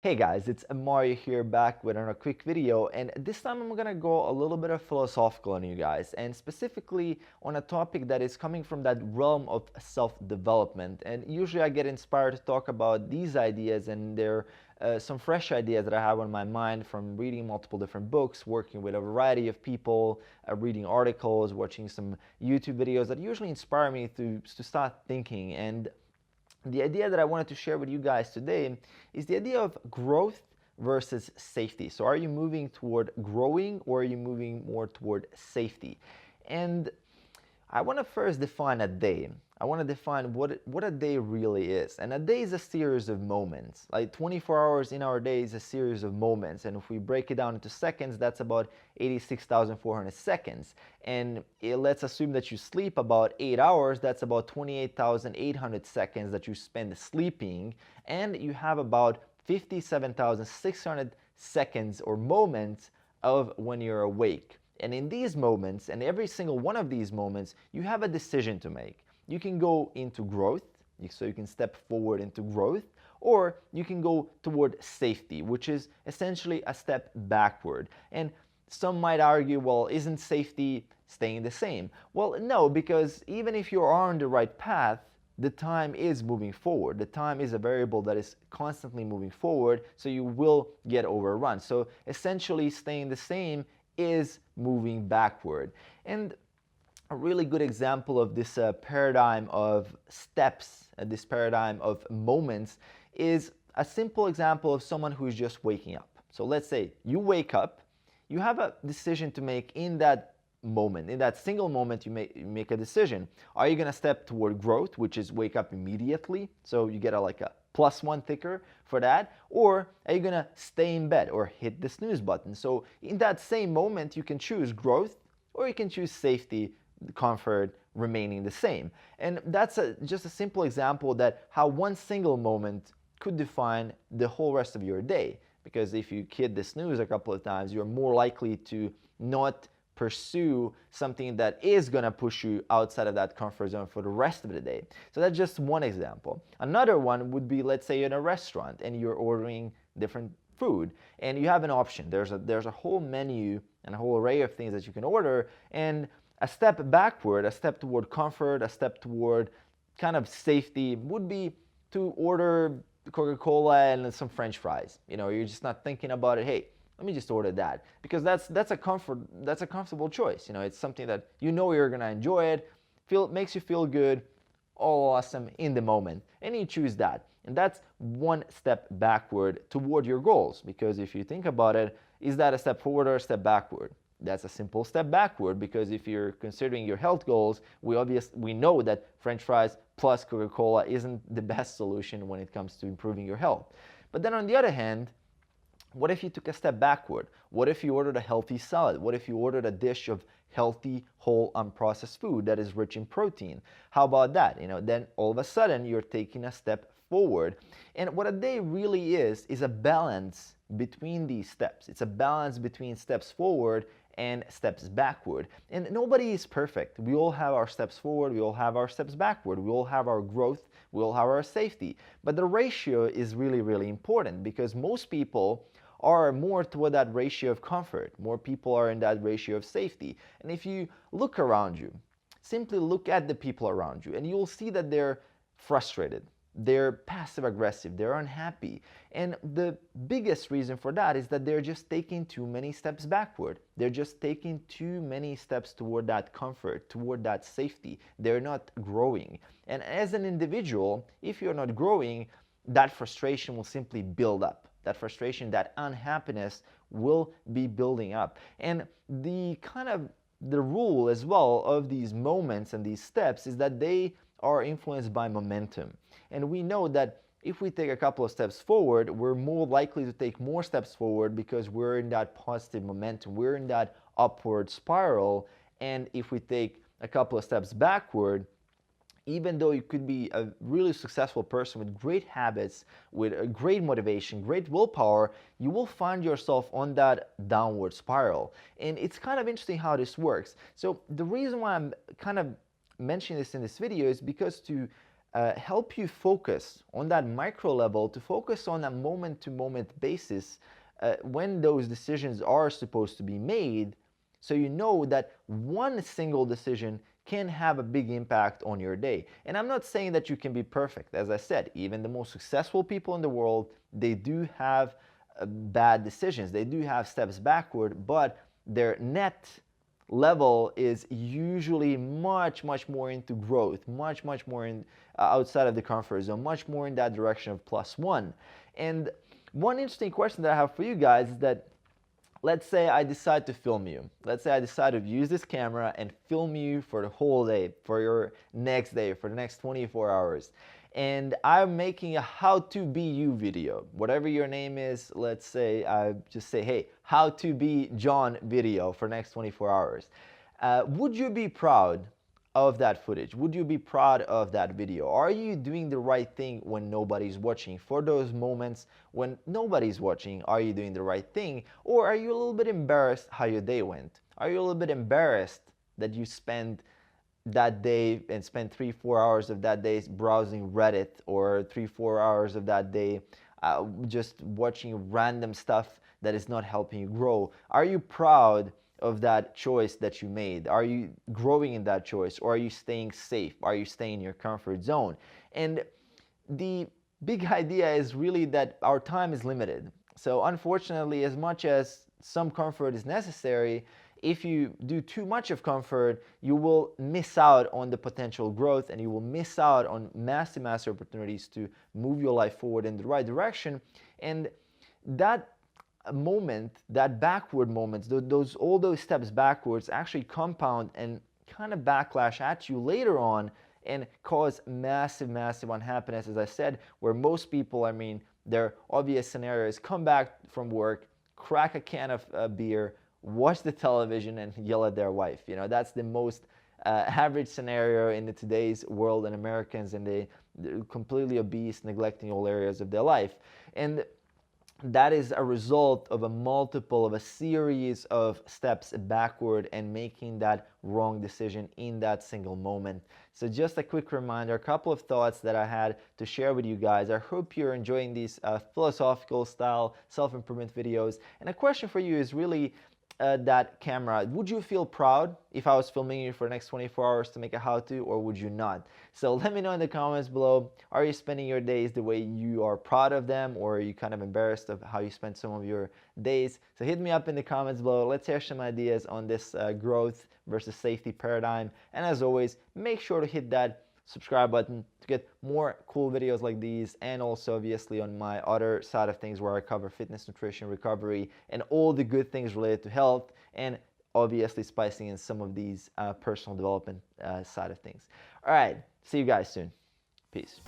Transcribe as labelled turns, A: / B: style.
A: Hey guys, it's Mario here back with another quick video, and this time I'm gonna go a little bit of philosophical on you guys, and specifically on a topic that is coming from that realm of self-development. And usually I get inspired to talk about these ideas, and they're some fresh ideas that I have on my mind from reading multiple different books, working with a variety of people, reading articles, watching some YouTube videos that usually inspire me to start thinking. And the idea that I wanted to share with you guys today is the idea of growth versus safety. So are you moving toward growing, or are you moving more toward safety? And I want to first define a day. I want to define what a day really is. And a day is a series of moments. Like 24 hours in our day is a series of moments. And if we break it down into seconds, that's about 86,400 seconds. And let's assume that you sleep about 8 hours. That's about 28,800 seconds that you spend sleeping. And you have about 57,600 seconds or moments of when you're awake. And in these moments, and every single one of these moments, you have a decision to make. You can go into growth, so you can step forward into growth, or you can go toward safety, which is essentially a step backward. And some might argue, well, isn't safety staying the same? Well, no, because even if you are on the right path, the time is moving forward. The time is a variable that is constantly moving forward, so you will get overrun. So essentially staying the same is moving backward. And a really good example of this paradigm of steps, this paradigm of moments, is a simple example of someone who is just waking up. So let's say you wake up, you have a decision to make in that moment. In that single moment, you make a decision. Are you going to step toward growth, which is wake up immediately, so you get like a +1 ticker for that, or are you going to stay in bed or hit the snooze button? So in that same moment, you can choose growth, or you can choose safety, comfort, remaining the same. And that's just a simple example that how one single moment could define the whole rest of your day. Because if you hit the snooze a couple of times, you're more likely to not pursue something that is going to push you outside of that comfort zone for the rest of the day. So that's just one example. Another one would be, let's say you're in a restaurant and you're ordering different food, and you have an option. There's a whole menu and a whole array of things that you can order, and a step backward, a step toward comfort, a step toward kind of safety would be to order Coca-Cola and some French fries. You're just not thinking about it. Hey, let me just order that, because that's a comfortable choice. It's something that you're gonna enjoy it. Makes you feel good, all awesome in the moment, and you choose that. And that's one step backward toward your goals, because if you think about it, is that a step forward or a step backward? That's a simple step backward, because if you're considering your health goals, we know that French fries plus Coca-Cola isn't the best solution when it comes to improving your health. But then on the other hand, what if you took a step backward? What if you ordered a healthy salad? What if you ordered a dish of healthy, whole, unprocessed food that is rich in protein? How about that? Then all of a sudden you're taking a step forward. And what a day really is a balance between these steps. It's a balance between steps forward and steps backward. And nobody is perfect. We all have our steps forward, we all have our steps backward, we all have our growth, we all have our safety. But the ratio is really, really important, because most people are more toward that ratio of comfort. More people are in that ratio of safety. And if you look around you, simply look at the people around you, and you'll see that they're frustrated. They're passive aggressive, they're unhappy. And the biggest reason for that is that they're just taking too many steps backward. They're just taking too many steps toward that comfort, toward that safety. They're not growing. And as an individual, if you're not growing, that frustration will simply build up. That frustration, that unhappiness will be building up. And the rule as well of these moments and these steps is that they are influenced by momentum. And we know that if we take a couple of steps forward, we're more likely to take more steps forward, because we're in that positive momentum. We're in that upward spiral. And if we take a couple of steps backward, even though you could be a really successful person with great habits, with a great motivation, great willpower, you will find yourself on that downward spiral. And it's kind of interesting how this works. So the reason why I'm kind of mentioning this in this video is because to help you focus on that micro level, to focus on a moment to moment basis when those decisions are supposed to be made, so you know that one single decision can have a big impact on your day. And I'm not saying that you can be perfect. As I said, even the most successful people in the world, they do have bad decisions. They do have steps backward, but their net level is usually much more into growth, much more in outside of the comfort zone, much more in that direction of +1. And one interesting question that I have for you guys is that, let's say I decide to film you. Let's say I decide to use this camera and film you for the whole day, for your next day, for the next 24 hours. And I'm making a how to be you video. Whatever your name is, let's say I just say, hey, how to be John video for the next 24 hours. Would you be proud of that footage? Would you be proud of that video? Are you doing the right thing when nobody's watching? For those moments when nobody's watching, are you doing the right thing? Or are you a little bit embarrassed how your day went? Are you a little bit embarrassed that you spent that day and spend 3-4 hours of that day browsing Reddit, or 3-4 hours of that day just watching random stuff that is not helping you grow? Are you proud of that choice that you made? Are you growing in that choice, or are you staying safe? Are you staying in your comfort zone? And the big idea is really that our time is limited. So unfortunately, as much as some comfort is necessary, if you do too much of comfort, you will miss out on the potential growth, and you will miss out on massive opportunities to move your life forward in the right direction. And that moment, that backward moments, all those steps backwards actually compound and kind of backlash at you later on and cause massive unhappiness, as I said, where most people, I mean, their obvious scenario is come back from work, crack a can of beer, watch the television, and yell at their wife. You know, that's the most average scenario in today's world, and Americans, and they're completely obese, neglecting all areas of their life. And that is a result of a series of steps backward and making that wrong decision in that single moment. So just a quick reminder, a couple of thoughts that I had to share with you guys. I hope you're enjoying these philosophical style self-improvement videos. And a question for you is really, that camera, would you feel proud if I was filming you for the next 24 hours to make a how-to, or would you not? So let me know in the comments below. Are you spending your days the way you are proud of them, or are you kind of embarrassed of how you spent some of your days? So hit me up in the comments below. Let's share some ideas on this growth versus safety paradigm. And as always, make sure to hit that subscribe button to get more cool videos like these, and also obviously on my other side of things where I cover fitness, nutrition, recovery, and all the good things related to health, and obviously spicing in some of these personal development side of things. All right, see you guys soon. Peace.